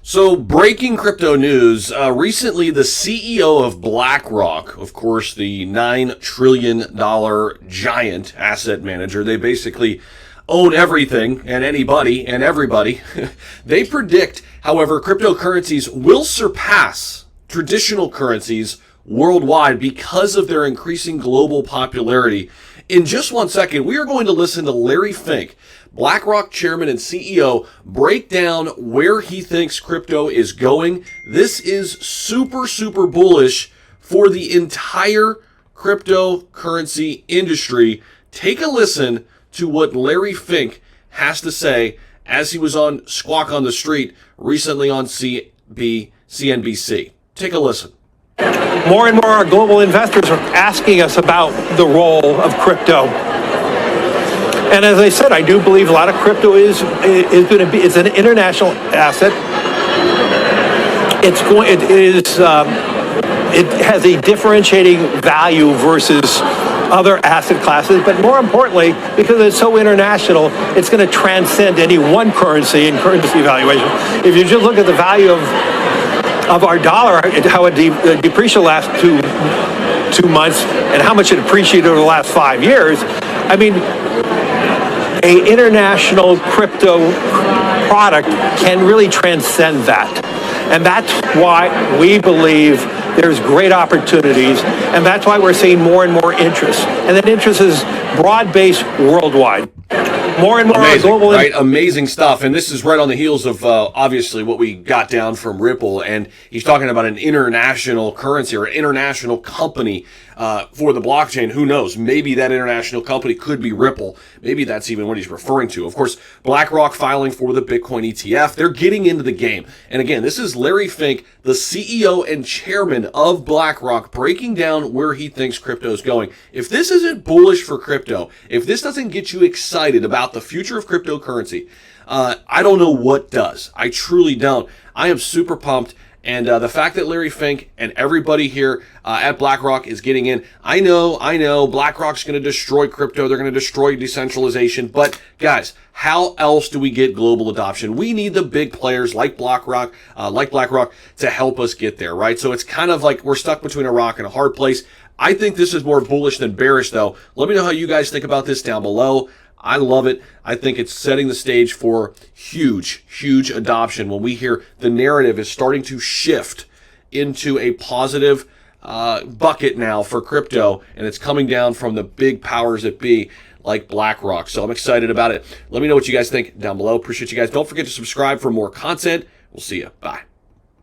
So, breaking crypto news. Recently, the CEO of Blackrock, of course, the $9 trillion giant asset manager, they basically own everything and anybody and everybody. They predict, however, cryptocurrencies will surpass traditional currencies worldwide because of their increasing global popularity. In just 1 second, we are going to listen to Larry Fink, BlackRock chairman and CEO, break down where he thinks crypto is going. This is super bullish for the entire cryptocurrency industry. Take a listen to what Larry Fink has to say as he was on Squawk on the Street recently on CNBC. Take a listen. More and more global investors are asking us about the role of crypto. And as I said, I do believe a lot of crypto is going to be, it's an international asset. It has a differentiating value versus other asset classes, but more importantly, because it's so international, it's going to transcend any one currency and currency valuation. If you just look at the value of our dollar, how it depreciated the last two months, and how much it appreciated over the last 5 years, I mean, an international crypto product can really transcend that. And that's why we believe there's great opportunities, and that's why we're seeing more and more interest. And that interest is broad-based worldwide. More and more global. Right, amazing stuff. And this is right on the heels of, obviously, what we got down from Ripple. And he's talking about an international currency or an international company for the blockchain. Who knows? Maybe that international company could be Ripple. Maybe that's even what he's referring to. Of course, BlackRock filing for the Bitcoin ETF. They're getting into the game. And again, this is Larry Fink, the CEO and chairman of BlackRock, breaking down where he thinks crypto is going. If this isn't bullish for crypto, if this doesn't get you excited about the future of cryptocurrency, I don't know what does. I truly don't. I am super pumped. And the fact that Larry Fink and everybody here at BlackRock is getting in, I know BlackRock's going to destroy crypto. They're going to destroy decentralization. But guys, how else do we get global adoption? We need the big players like BlackRock to help us get there, right? So it's kind of like we're stuck between a rock and a hard place. I think this is more bullish than bearish, though. Let me know how you guys think about this down below. I love it. I think it's setting the stage for huge adoption when we hear the narrative is starting to shift into a positive bucket now for crypto, and it's coming down from the big powers that be like BlackRock. So I'm excited about it. Let me know what you guys think down below. Appreciate you guys. Don't forget to subscribe for more content. We'll see you. Bye.